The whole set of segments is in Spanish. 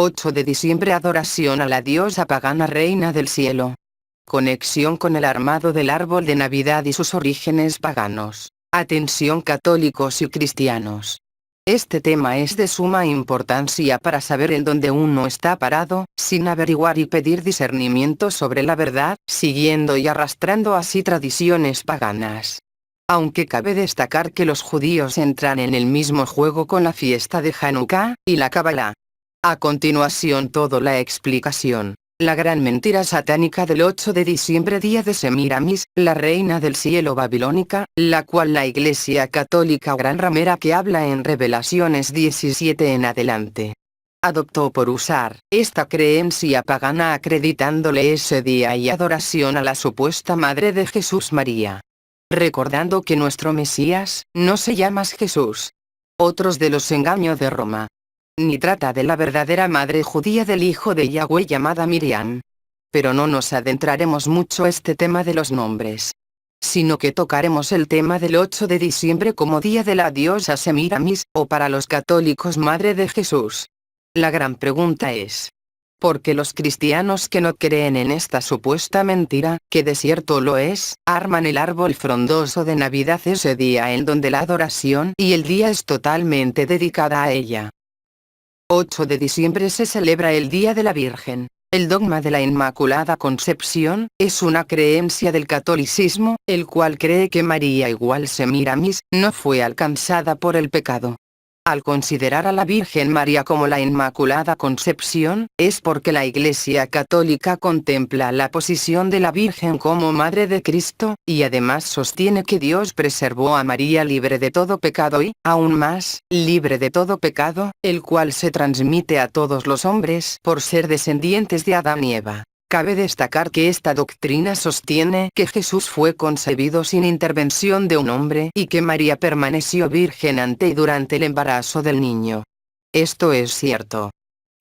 8 de diciembre. Adoración a la diosa pagana reina del cielo. Conexión con el armado del árbol de Navidad y sus orígenes paganos. Atención católicos y cristianos. Este tema es de suma importancia para saber en dónde uno está parado, sin averiguar y pedir discernimiento sobre la verdad, siguiendo y arrastrando así tradiciones paganas. Aunque cabe destacar que los judíos entran en el mismo juego con la fiesta de Hanukkah y la Kabbalah. A continuación toda la explicación. La gran mentira satánica del 8 de diciembre, día de Semiramis, la reina del cielo babilónica, la cual la Iglesia Católica gran ramera que habla en Revelaciones 17 en adelante, adoptó por usar esta creencia pagana acreditándole ese día y adoración a la supuesta madre de Jesús, María. Recordando que nuestro Mesías no se llama Jesús. Otros de los engaños de Roma. Ni trata de la verdadera madre judía del hijo de Yahweh llamada Miriam. Pero no nos adentraremos mucho a este tema de los nombres, sino que tocaremos el tema del 8 de diciembre como día de la diosa Semiramis, o para los católicos madre de Jesús. La gran pregunta es, ¿por qué los cristianos que no creen en esta supuesta mentira, que de cierto lo es, arman el árbol frondoso de Navidad ese día en donde la adoración y el día es totalmente dedicada a ella? 8 de diciembre se celebra el Día de la Virgen. El dogma de la Inmaculada Concepción es una creencia del catolicismo, el cual cree que María igual Semiramis no fue alcanzada por el pecado. Al considerar a la Virgen María como la Inmaculada Concepción, es porque la Iglesia Católica contempla la posición de la Virgen como Madre de Cristo, y además sostiene que Dios preservó a María libre de todo pecado y, aún más, libre de todo pecado, el cual se transmite a todos los hombres por ser descendientes de Adán y Eva. Cabe destacar que esta doctrina sostiene que Jesús fue concebido sin intervención de un hombre y que María permaneció virgen ante y durante el embarazo del niño. Esto es cierto.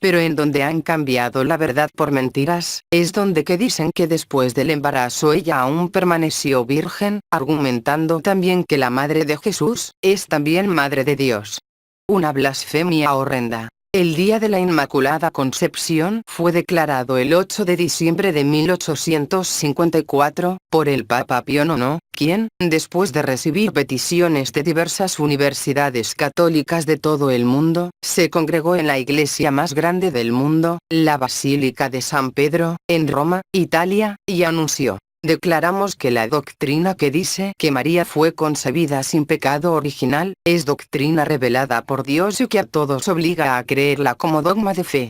Pero en donde han cambiado la verdad por mentiras, es donde que dicen que después del embarazo ella aún permaneció virgen, argumentando también que la madre de Jesús es también madre de Dios. Una blasfemia horrenda. El Día de la Inmaculada Concepción fue declarado el 8 de diciembre de 1854, por el Papa Pío IX, quien, después de recibir peticiones de diversas universidades católicas de todo el mundo, se congregó en la iglesia más grande del mundo, la Basílica de San Pedro, en Roma, Italia, y anunció: declaramos que la doctrina que dice que María fue concebida sin pecado original, es doctrina revelada por Dios y que a todos obliga a creerla como dogma de fe.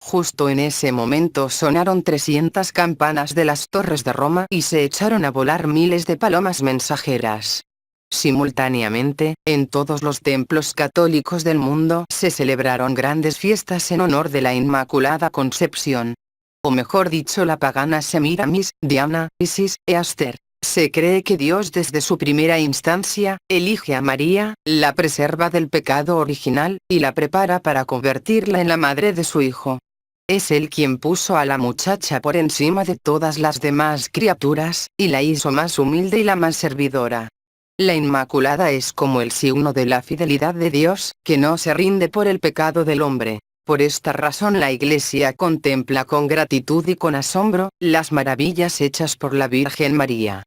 Justo en ese momento sonaron 300 campanas de las torres de Roma y se echaron a volar miles de palomas mensajeras. Simultáneamente, en todos los templos católicos del mundo se celebraron grandes fiestas en honor de la Inmaculada Concepción. O mejor dicho, la pagana Semiramis, Diana, Isis, e Aster. Se cree que Dios desde su primera instancia, elige a María, la preserva del pecado original, y la prepara para convertirla en la madre de su Hijo. Es Él quien puso a la muchacha por encima de todas las demás criaturas, y la hizo más humilde y la más servidora. La Inmaculada es como el signo de la fidelidad de Dios, que no se rinde por el pecado del hombre. Por esta razón la Iglesia contempla con gratitud y con asombro las maravillas hechas por la Virgen María.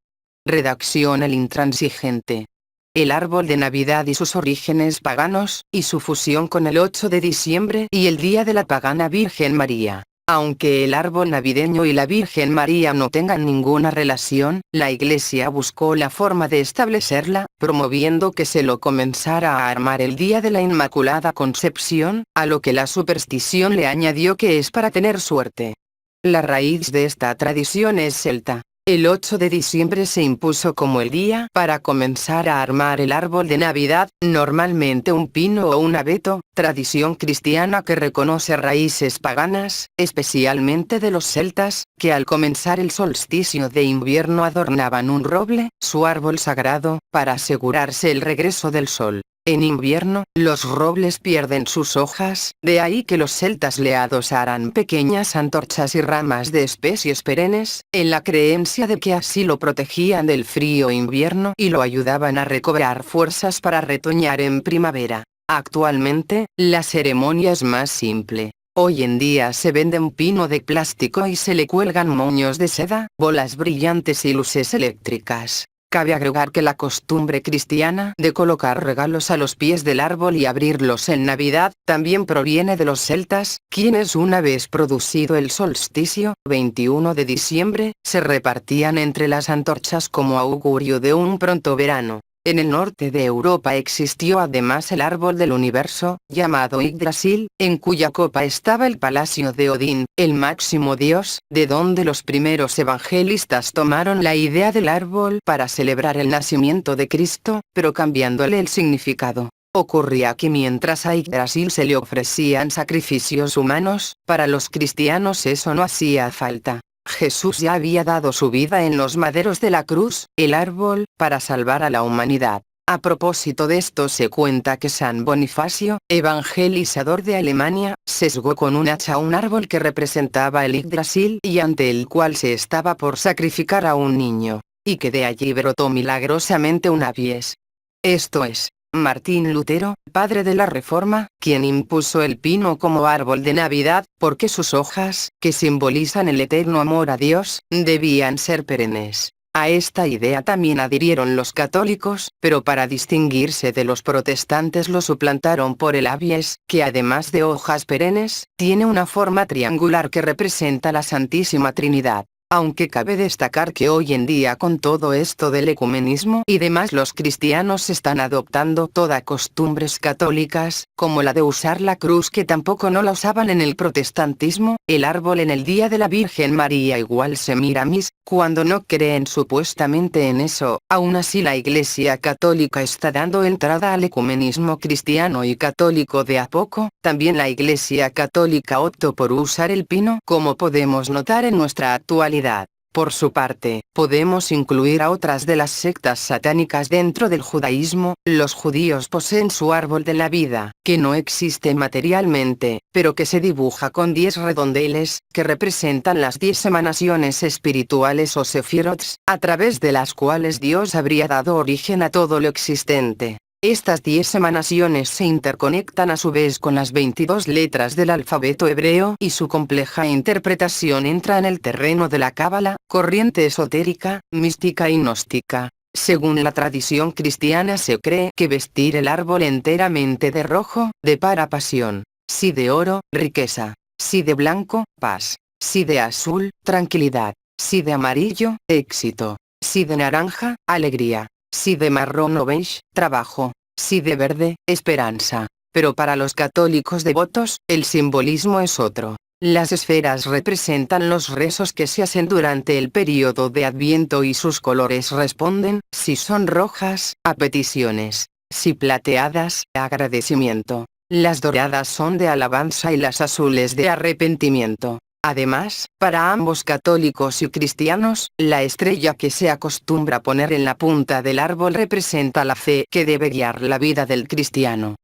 Redacción: El Intransigente. El árbol de Navidad y sus orígenes paganos, y su fusión con el 8 de diciembre y el Día de la Pagana Virgen María. Aunque el árbol navideño y la Virgen María no tengan ninguna relación, la Iglesia buscó la forma de establecerla, promoviendo que se lo comenzara a armar el Día de la Inmaculada Concepción, a lo que la superstición le añadió que es para tener suerte. La raíz de esta tradición es celta. El 8 de diciembre se impuso como el día para comenzar a armar el árbol de Navidad, normalmente un pino o un abeto, tradición cristiana que reconoce raíces paganas, especialmente de los celtas, que al comenzar el solsticio de invierno adornaban un roble, su árbol sagrado, para asegurarse el regreso del sol. En invierno, los robles pierden sus hojas, de ahí que los celtas le adosaran pequeñas antorchas y ramas de especies perennes, en la creencia de que así lo protegían del frío invierno y lo ayudaban a recobrar fuerzas para retoñar en primavera. Actualmente, la ceremonia es más simple. Hoy en día se vende un pino de plástico y se le cuelgan moños de seda, bolas brillantes y luces eléctricas. Cabe agregar que la costumbre cristiana de colocar regalos a los pies del árbol y abrirlos en Navidad, también proviene de los celtas, quienes una vez producido el solsticio, 21 de diciembre, se repartían entre las antorchas como augurio de un pronto verano. En el norte de Europa existió además el árbol del universo, llamado Yggdrasil, en cuya copa estaba el palacio de Odín, el máximo dios, de donde los primeros evangelistas tomaron la idea del árbol para celebrar el nacimiento de Cristo, pero cambiándole el significado. Ocurría que mientras a Yggdrasil se le ofrecían sacrificios humanos, para los cristianos eso no hacía falta. Jesús ya había dado su vida en los maderos de la cruz, el árbol, para salvar a la humanidad. A propósito de esto se cuenta que San Bonifacio, evangelizador de Alemania, sesgó con un hacha un árbol que representaba el Yggdrasil y ante el cual se estaba por sacrificar a un niño, y que de allí brotó milagrosamente una vies. Esto es, Martín Lutero, padre de la Reforma, quien impuso el pino como árbol de Navidad, porque sus hojas, que simbolizan el eterno amor a Dios, debían ser perennes. A esta idea también adhirieron los católicos, pero para distinguirse de los protestantes lo suplantaron por el abies, que además de hojas perennes, tiene una forma triangular que representa la Santísima Trinidad. Aunque cabe destacar que hoy en día con todo esto del ecumenismo y demás los cristianos están adoptando todas costumbres católicas, como la de usar la cruz que tampoco no la usaban en el protestantismo, el árbol en el día de la Virgen María igual Semiramis, cuando no creen supuestamente en eso, aún así la Iglesia Católica está dando entrada al ecumenismo cristiano y católico de a poco, también la Iglesia Católica optó por usar el pino como podemos notar en nuestra actualidad. Por su parte, podemos incluir a otras de las sectas satánicas dentro del judaísmo. Los judíos poseen su árbol de la vida, que no existe materialmente, pero que se dibuja con 10 redondeles, que representan las 10 emanaciones espirituales o sefirots, a través de las cuales Dios habría dado origen a todo lo existente. Estas 10 emanaciones se interconectan a su vez con las 22 letras del alfabeto hebreo y su compleja interpretación entra en el terreno de la cábala, corriente esotérica, mística y gnóstica. Según la tradición cristiana se cree que vestir el árbol enteramente de rojo, depara pasión, si de oro, riqueza, si de blanco, paz, si de azul, tranquilidad, si de amarillo, éxito, si de naranja, alegría, si de marrón o beige, trabajo, si de verde, esperanza. Pero para los católicos devotos, el simbolismo es otro. Las esferas representan los rezos que se hacen durante el período de Adviento y sus colores responden, si son rojas, a peticiones, si plateadas, a agradecimiento. Las doradas son de alabanza y las azules de arrepentimiento. Además, para ambos católicos y cristianos, la estrella que se acostumbra poner en la punta del árbol representa la fe que debe guiar la vida del cristiano.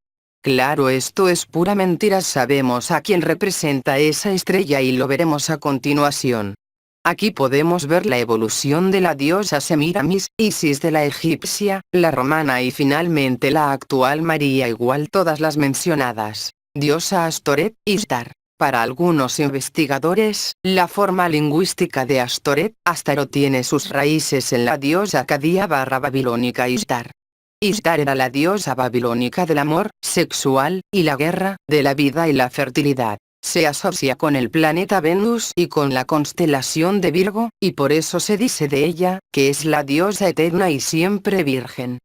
Claro, esto es pura mentira, sabemos a quién representa esa estrella y lo veremos a continuación. Aquí podemos ver la evolución de la diosa Semiramis, Isis de la egipcia, la romana y finalmente la actual María igual todas las mencionadas, diosa Astoret, Ishtar. Para algunos investigadores, la forma lingüística de Astoret, Astarot tiene sus raíces en la diosa acadía babilónica Ishtar. Ishtar era la diosa babilónica del amor, sexual, y la guerra, de la vida y la fertilidad. Se asocia con el planeta Venus y con la constelación de Virgo, y por eso se dice de ella, que es la diosa eterna y siempre virgen.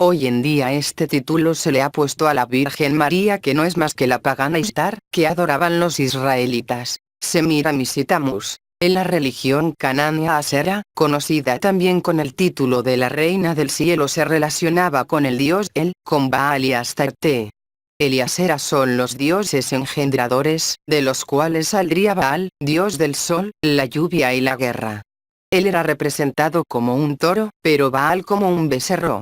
Hoy en día este título se le ha puesto a la Virgen María, que no es más que la pagana Ishtar, que adoraban los israelitas, Semiramis y Tamuz. En la religión canánea Asera, conocida también con el título de la Reina del Cielo, se relacionaba con el dios El, con Baal y Astarte. El y Asera son los dioses engendradores, de los cuales saldría Baal, dios del sol, la lluvia y la guerra. Él era representado como un toro, pero Baal como un becerro.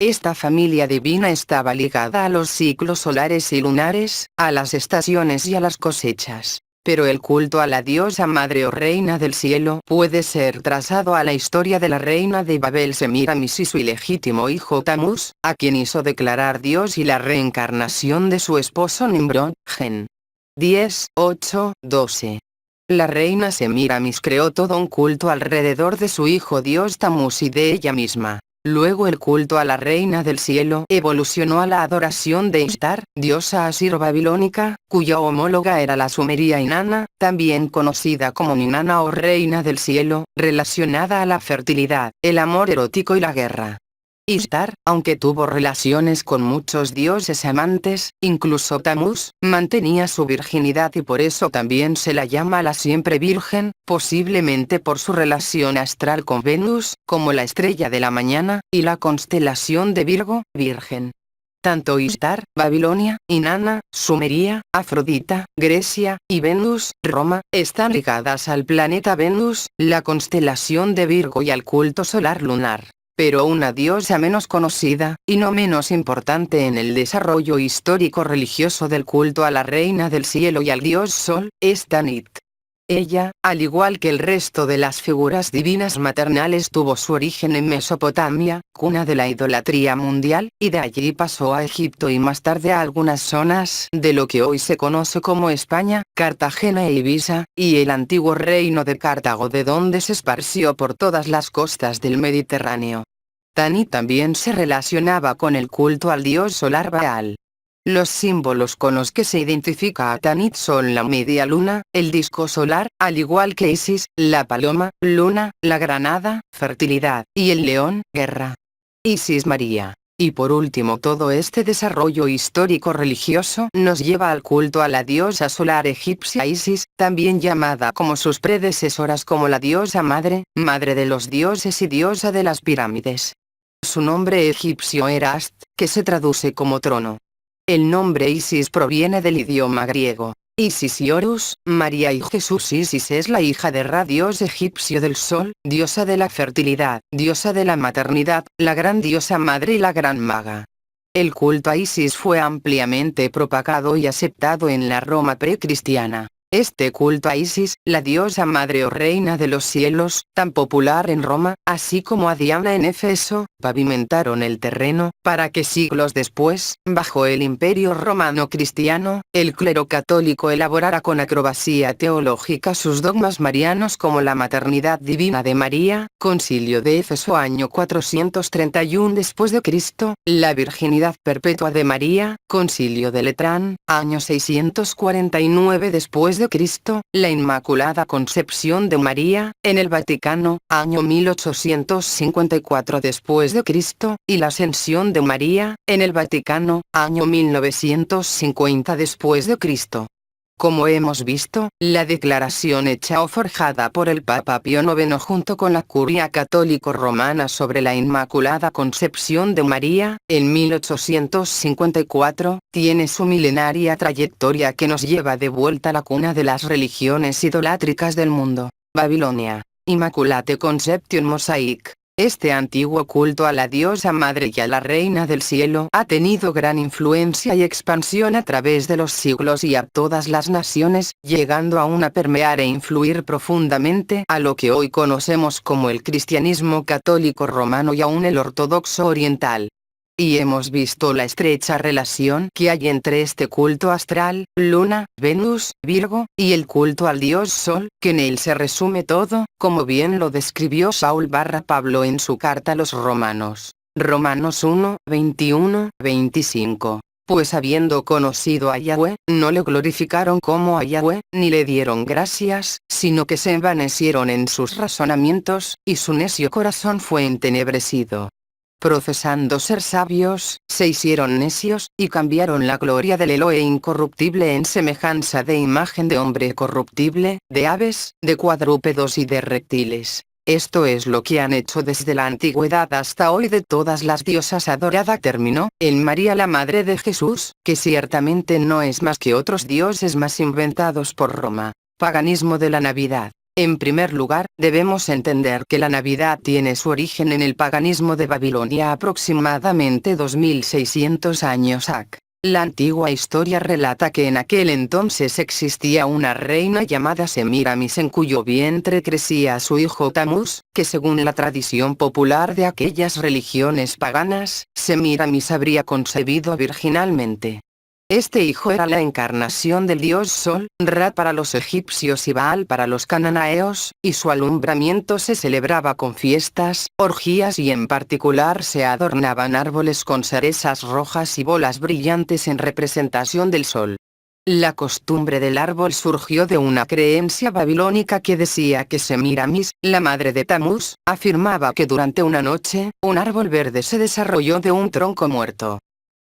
Esta familia divina estaba ligada a los ciclos solares y lunares, a las estaciones y a las cosechas. Pero el culto a la diosa madre o reina del cielo puede ser trazado a la historia de la reina de Babel Semiramis y su ilegítimo hijo Tamuz, a quien hizo declarar Dios, y la reencarnación de su esposo Nimrod, Gen. 10, 8, 12. La reina Semiramis creó todo un culto alrededor de su hijo dios Tammuz y de ella misma. Luego el culto a la reina del cielo evolucionó a la adoración de Ishtar, diosa asiro-babilónica, cuya homóloga era la sumeria Inanna, también conocida como Ninana o reina del cielo, relacionada a la fertilidad, el amor erótico y la guerra. Ishtar, aunque tuvo relaciones con muchos dioses amantes, incluso Tammuz, mantenía su virginidad y por eso también se la llama la siempre virgen, posiblemente por su relación astral con Venus, como la estrella de la mañana, y la constelación de Virgo, virgen. Tanto Ishtar, Babilonia, Inanna, Sumeria, Afrodita, Grecia, y Venus, Roma, están ligadas al planeta Venus, la constelación de Virgo y al culto solar lunar. Pero una diosa menos conocida, y no menos importante en el desarrollo histórico religioso del culto a la reina del cielo y al dios sol, es Tanit. Ella, al igual que el resto de las figuras divinas maternales, tuvo su origen en Mesopotamia, cuna de la idolatría mundial, y de allí pasó a Egipto y más tarde a algunas zonas de lo que hoy se conoce como España, Cartagena e Ibiza, y el antiguo reino de Cartago, de donde se esparció por todas las costas del Mediterráneo. Tanit también se relacionaba con el culto al dios solar Baal. Los símbolos con los que se identifica a Tanit son la media luna, el disco solar, al igual que Isis, la paloma, luna, la granada, fertilidad, y el león, guerra. Isis María. Y por último, todo este desarrollo histórico religioso nos lleva al culto a la diosa solar egipcia Isis, también llamada como sus predecesoras como la diosa madre, madre de los dioses y diosa de las pirámides. Su nombre egipcio era Ast, que se traduce como trono. El nombre Isis proviene del idioma griego. Isis y Horus, María y Jesús. Isis es la hija de Ra, dios egipcio del sol, diosa de la fertilidad, diosa de la maternidad, la gran diosa madre y la gran maga. El culto a Isis fue ampliamente propagado y aceptado en la Roma precristiana. Este culto a Isis, la diosa madre o reina de los cielos, tan popular en Roma, así como a Diana en Éfeso, pavimentaron el terreno, para que siglos después, bajo el imperio romano cristiano, el clero católico elaborara con acrobacia teológica sus dogmas marianos como la maternidad divina de María, Concilio de Éfeso año 431 después de Cristo, la virginidad perpetua de María, Concilio de Letrán, año 649 después de Cristo, la Inmaculada Concepción de María, en el Vaticano, año 1854 después de Cristo, y la Ascensión de María, en el Vaticano, año 1950 después de Cristo. Como hemos visto, la declaración hecha o forjada por el Papa Pío IX junto con la Curia católico-romana sobre la Inmaculada Concepción de María, en 1854, tiene su milenaria trayectoria que nos lleva de vuelta a la cuna de las religiones idolátricas del mundo, Babilonia. Immaculate Conception Mosaic. Este antiguo culto a la diosa madre y a la reina del cielo ha tenido gran influencia y expansión a través de los siglos y a todas las naciones, llegando aún a permear e influir profundamente a lo que hoy conocemos como el cristianismo católico romano y aún el ortodoxo oriental. Y hemos visto la estrecha relación que hay entre este culto astral, Luna, Venus, Virgo, y el culto al dios Sol, que en él se resume todo, como bien lo describió Saúl/Pablo en su carta a los Romanos. Romanos 1, 21, 25. Pues habiendo conocido a Yahweh, no le glorificaron como a Yahweh, ni le dieron gracias, sino que se envanecieron en sus razonamientos, y su necio corazón fue entenebrecido. Profesando ser sabios, se hicieron necios, y cambiaron la gloria del Elohe incorruptible en semejanza de imagen de hombre corruptible, de aves, de cuadrúpedos y de reptiles. Esto es lo que han hecho desde la antigüedad hasta hoy de todas las diosas adorada. Terminó, en María la Madre de Jesús, que ciertamente no es más que otros dioses más inventados por Roma. Paganismo de la Navidad. En primer lugar, debemos entender que la Navidad tiene su origen en el paganismo de Babilonia aproximadamente 2600 años AC. La antigua historia relata que en aquel entonces existía una reina llamada Semiramis en cuyo vientre crecía su hijo Tammuz, que según la tradición popular de aquellas religiones paganas, Semiramis habría concebido virginalmente. Este hijo era la encarnación del dios Sol, Ra para los egipcios y Baal para los cananeos, y su alumbramiento se celebraba con fiestas, orgías y en particular se adornaban árboles con cerezas rojas y bolas brillantes en representación del Sol. La costumbre del árbol surgió de una creencia babilónica que decía que Semiramis, la madre de Tamuz, afirmaba que durante una noche, un árbol verde se desarrolló de un tronco muerto.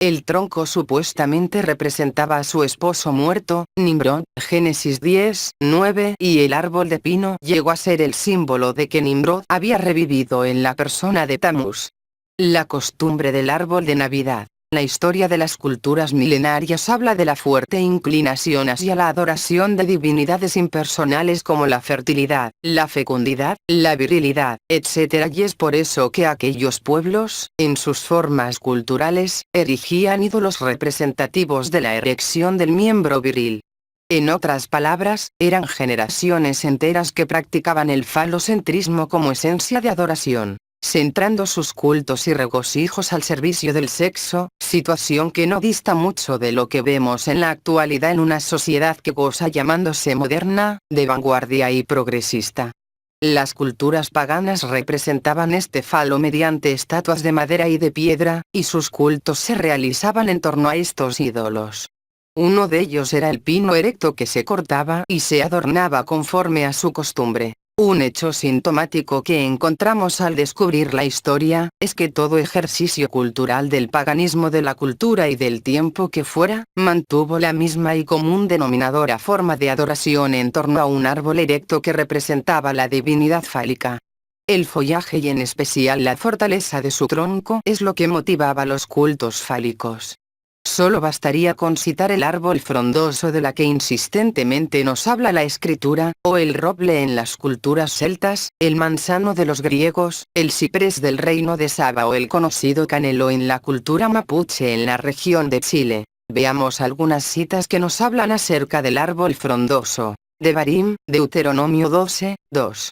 El tronco supuestamente representaba a su esposo muerto, Nimrod, Génesis 10, 9, y el árbol de pino llegó a ser el símbolo de que Nimrod había revivido en la persona de Tamuz. La costumbre del árbol de Navidad. La historia de las culturas milenarias habla de la fuerte inclinación hacia la adoración de divinidades impersonales como la fertilidad, la fecundidad, la virilidad, etc. Y es por eso que aquellos pueblos, en sus formas culturales, erigían ídolos representativos de la erección del miembro viril. En otras palabras, eran generaciones enteras que practicaban el falocentrismo como esencia de adoración, centrando sus cultos y regocijos al servicio del sexo, situación que no dista mucho de lo que vemos en la actualidad en una sociedad que goza llamándose moderna, de vanguardia y progresista. Las culturas paganas representaban este falo mediante estatuas de madera y de piedra, y sus cultos se realizaban en torno a estos ídolos. Uno de ellos era el pino erecto que se cortaba y se adornaba conforme a su costumbre. Un hecho sintomático que encontramos al descubrir la historia, es que todo ejercicio cultural del paganismo de la cultura y del tiempo que fuera, mantuvo la misma y común denominadora forma de adoración en torno a un árbol erecto que representaba la divinidad fálica. El follaje y en especial la fortaleza de su tronco es lo que motivaba los cultos fálicos. Solo bastaría con citar el árbol frondoso de la que insistentemente nos habla la escritura, o el roble en las culturas celtas, el manzano de los griegos, el ciprés del reino de Saba o el conocido canelo en la cultura mapuche en la región de Chile. Veamos algunas citas que nos hablan acerca del árbol frondoso. Devarim, Deuteronomio 12, 2.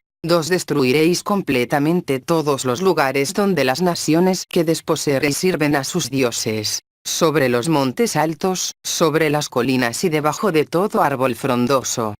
Destruiréis completamente todos los lugares donde las naciones que desposeeréis sirven a sus dioses. Sobre los montes altos, sobre las colinas y debajo de todo árbol frondoso.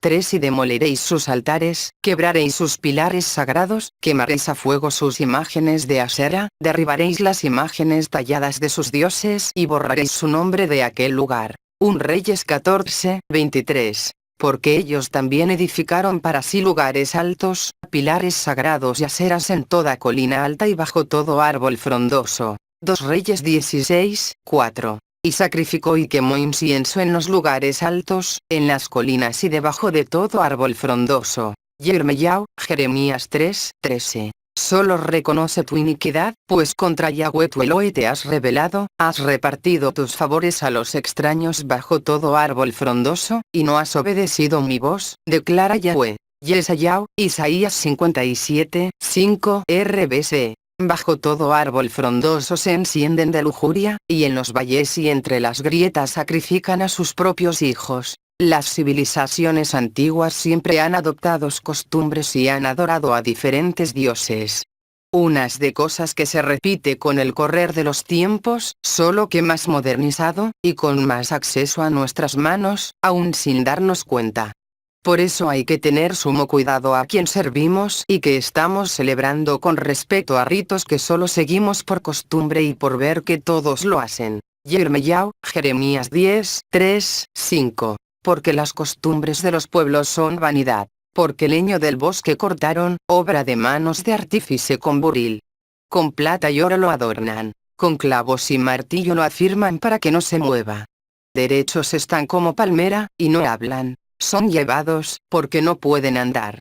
3. Y demoleréis sus altares, quebraréis sus pilares sagrados, quemaréis a fuego sus imágenes de Asera, derribaréis las imágenes talladas de sus dioses y borraréis su nombre de aquel lugar. 1 Reyes 14, 23. Porque ellos también edificaron para sí lugares altos, pilares sagrados y aseras en toda colina alta y bajo todo árbol frondoso. 2 Reyes 16, 4. Y sacrificó y quemó incienso en los lugares altos, en las colinas y debajo de todo árbol frondoso. Yermeyao, Jeremías 3, 13. Solo reconoce tu iniquidad, pues contra Yahweh tu Elohe te has rebelado, has repartido tus favores a los extraños bajo todo árbol frondoso, y no has obedecido mi voz, declara Yahweh. Yesayao, Isaías 57, 5, RBC. Bajo todo árbol frondoso se encienden de lujuria, y en los valles y entre las grietas sacrifican a sus propios hijos. Las civilizaciones antiguas siempre han adoptado costumbres y han adorado a diferentes dioses. Unas de cosas que se repite con el correr de los tiempos, solo que más modernizado, y con más acceso a nuestras manos, aún sin darnos cuenta. Por eso hay que tener sumo cuidado a quien servimos y que estamos celebrando con respecto a ritos que solo seguimos por costumbre y por ver que todos lo hacen. Yermeyao, Jeremías 10, 3, 5. Porque las costumbres de los pueblos son vanidad. Porque leño del bosque cortaron, obra de manos de artífice con buril. Con plata y oro lo adornan, con clavos y martillo lo afirman para que no se mueva. Derechos están como palmera, y no hablan. Son llevados, porque no pueden andar.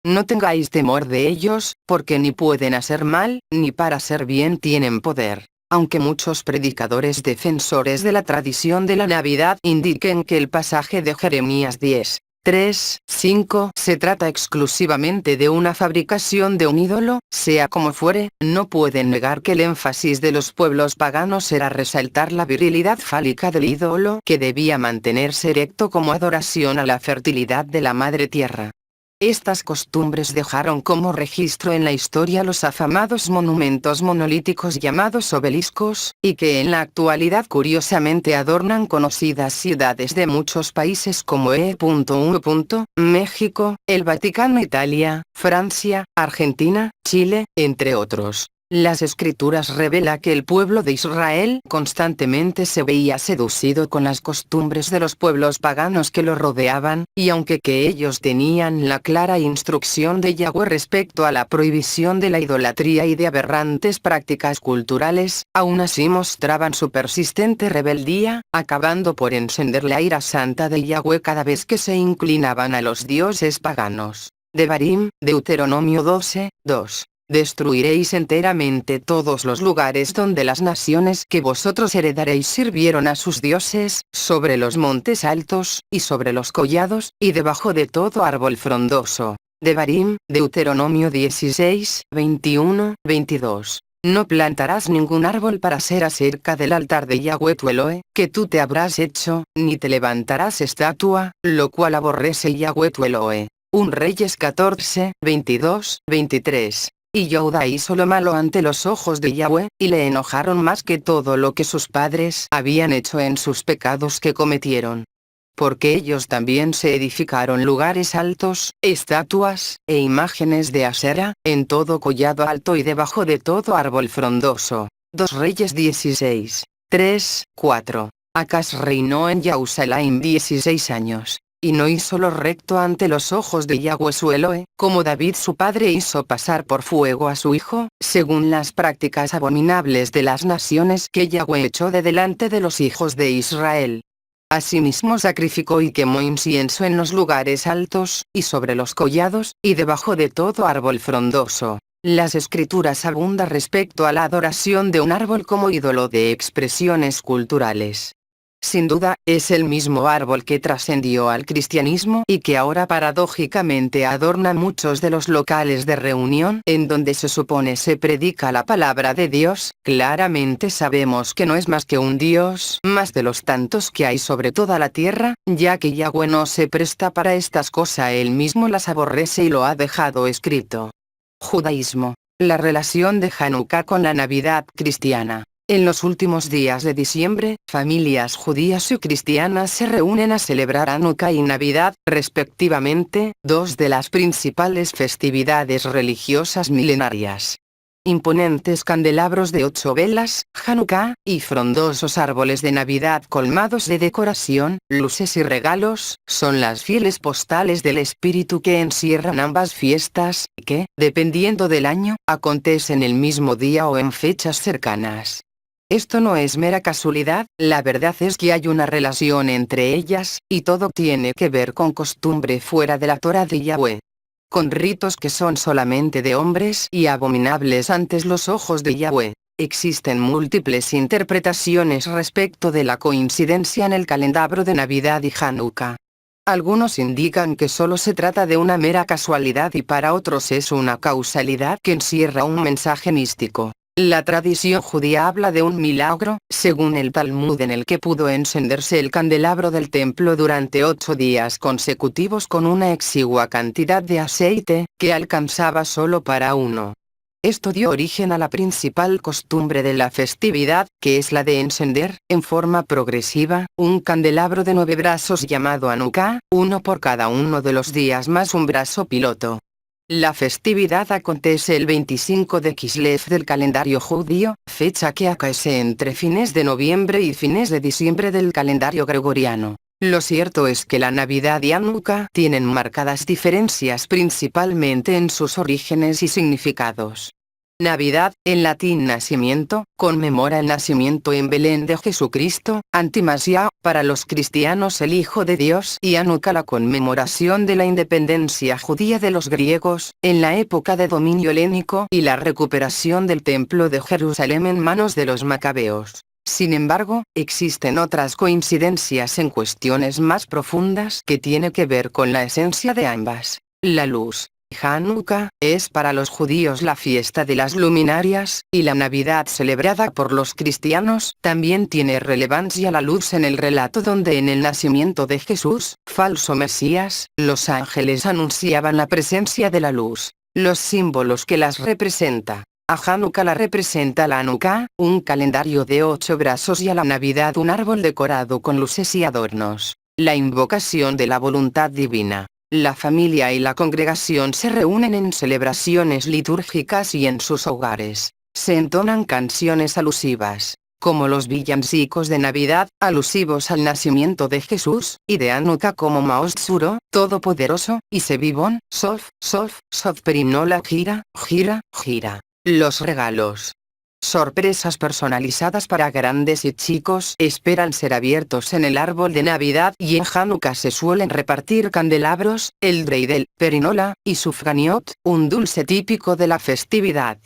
No tengáis temor de ellos, porque ni pueden hacer mal, ni para hacer bien tienen poder. Aunque muchos predicadores defensores de la tradición de la Navidad indiquen que el pasaje de Jeremías 10, 3, 5 se trata exclusivamente de una fabricación de un ídolo, sea como fuere, no pueden negar que el énfasis de los pueblos paganos era resaltar la virilidad fálica del ídolo que debía mantenerse erecto como adoración a la fertilidad de la madre tierra. Estas costumbres dejaron como registro en la historia los afamados monumentos monolíticos llamados obeliscos, y que en la actualidad curiosamente adornan conocidas ciudades de muchos países como México, el Vaticano, Italia, Francia, Argentina, Chile, entre otros. Las escrituras revela que el pueblo de Israel constantemente se veía seducido con las costumbres de los pueblos paganos que lo rodeaban, y aunque que ellos tenían la clara instrucción de Yahweh respecto a la prohibición de la idolatría y de aberrantes prácticas culturales, aún así mostraban su persistente rebeldía, acabando por encender la ira santa de Yahweh cada vez que se inclinaban a los dioses paganos. Devarim, Deuteronomio 12, 2. Destruiréis enteramente todos los lugares donde las naciones que vosotros heredaréis sirvieron a sus dioses, sobre los montes altos, y sobre los collados, y debajo de todo árbol frondoso. Devarim, Deuteronomio 16, 21, 22. No plantarás ningún árbol para ser acerca del altar de Yahweh tu Elohe, que tú te habrás hecho, ni te levantarás estatua, lo cual aborrece Yahweh tu Elohe. 1 Reyes 14, 22, 23. Y Judá hizo lo malo ante los ojos de Yahweh, y le enojaron más que todo lo que sus padres habían hecho en sus pecados que cometieron. Porque ellos también se edificaron lugares altos, estatuas, e imágenes de Asera, en todo collado alto y debajo de todo árbol frondoso. 2 Reyes 16, 3, 4. Acaz reinó en Jerusalén 16 años. Y no hizo lo recto ante los ojos de Yahweh su Elohe, como David su padre hizo pasar por fuego a su hijo, según las prácticas abominables de las naciones que Yahweh echó de delante de los hijos de Israel. Asimismo sacrificó y quemó incienso en los lugares altos, y sobre los collados, y debajo de todo árbol frondoso. Las escrituras abundan respecto a la adoración de un árbol como ídolo de expresiones culturales. Sin duda, es el mismo árbol que trascendió al cristianismo y que ahora paradójicamente adorna muchos de los locales de reunión en donde se supone se predica la palabra de Dios. Claramente sabemos que no es más que un Dios más de los tantos que hay sobre toda la tierra, ya que Yahweh no se presta para estas cosas, él mismo las aborrece y lo ha dejado escrito. Judaísmo. La relación de Hanukkah con la Navidad cristiana. En los últimos días de diciembre, familias judías y cristianas se reúnen a celebrar Hanukkah y Navidad, respectivamente, dos de las principales festividades religiosas milenarias. Imponentes candelabros de 8 velas, Hanukkah, y frondosos árboles de Navidad colmados de decoración, luces y regalos, son las fieles postales del espíritu que encierran ambas fiestas, que, dependiendo del año, acontecen el mismo día o en fechas cercanas. Esto no es mera casualidad, la verdad es que hay una relación entre ellas, y todo tiene que ver con costumbre fuera de la Torá de Yahweh. Con ritos que son solamente de hombres y abominables ante los ojos de Yahweh. Existen múltiples interpretaciones respecto de la coincidencia en el calendario de Navidad y Hanukkah. Algunos indican que solo se trata de una mera casualidad y para otros es una causalidad que encierra un mensaje místico. La tradición judía habla de un milagro, según el Talmud, en el que pudo encenderse el candelabro del templo durante 8 días consecutivos con una exigua cantidad de aceite, que alcanzaba solo para uno. Esto dio origen a la principal costumbre de la festividad, que es la de encender, en forma progresiva, un candelabro de 9 brazos llamado Hanukkah, uno por cada uno de los días más un brazo piloto. La festividad acontece el 25 de Kislev del calendario judío, fecha que acaece entre fines de noviembre y fines de diciembre del calendario gregoriano. Lo cierto es que la Navidad y Hanukkah tienen marcadas diferencias principalmente en sus orígenes y significados. Navidad, en latín nacimiento, conmemora el nacimiento en Belén de Jesucristo, Antimasia, para los cristianos el Hijo de Dios, y Hanukkah la conmemoración de la independencia judía de los griegos, en la época de dominio helénico y la recuperación del templo de Jerusalén en manos de los macabeos. Sin embargo, existen otras coincidencias en cuestiones más profundas que tienen que ver con la esencia de ambas. La luz. Hanukkah es para los judíos la fiesta de las luminarias, y la Navidad celebrada por los cristianos también tiene relevancia la luz en el relato donde en el nacimiento de Jesús, falso Mesías, los ángeles anunciaban la presencia de la luz. Los símbolos que las representa. A Hanukkah la representa la Hanukkah, un calendario de 8 brazos, y a la Navidad un árbol decorado con luces y adornos. La invocación de la voluntad divina. La familia y la congregación se reúnen en celebraciones litúrgicas y en sus hogares. Se entonan canciones alusivas, como los villancicos de Navidad, alusivos al nacimiento de Jesús, y de Hanukkah como Maoz Tzuro, Todopoderoso, y Sebibón, Sof, Sof, Sof Perinola, gira, gira, gira. Los regalos. Sorpresas personalizadas para grandes y chicos esperan ser abiertos en el árbol de Navidad, y en Hanukkah se suelen repartir candelabros, el dreidel, perinola, y sufganiot, un dulce típico de la festividad.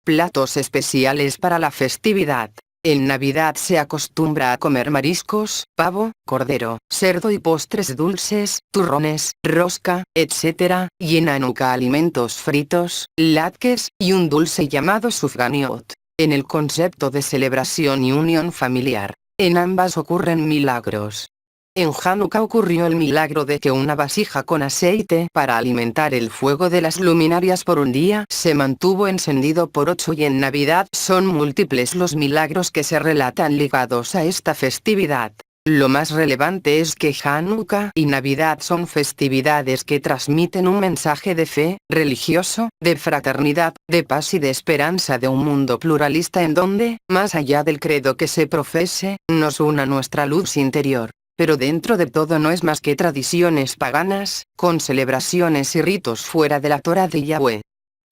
Platos especiales para la festividad. En Navidad se acostumbra a comer mariscos, pavo, cordero, cerdo y postres dulces, turrones, rosca, etc., y en Hanukkah alimentos fritos, latkes, y un dulce llamado sufganiot. En el concepto de celebración y unión familiar, en ambas ocurren milagros. En Hanukkah ocurrió el milagro de que una vasija con aceite para alimentar el fuego de las luminarias por un día se mantuvo encendido por 8, y en Navidad son múltiples los milagros que se relatan ligados a esta festividad. Lo más relevante es que Hanukkah y Navidad son festividades que transmiten un mensaje de fe, religioso, de fraternidad, de paz y de esperanza de un mundo pluralista en donde, más allá del credo que se profese, nos una nuestra luz interior. Pero dentro de todo no es más que tradiciones paganas, con celebraciones y ritos fuera de la Torá de Yahweh.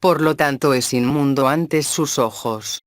Por lo tanto es inmundo ante sus ojos.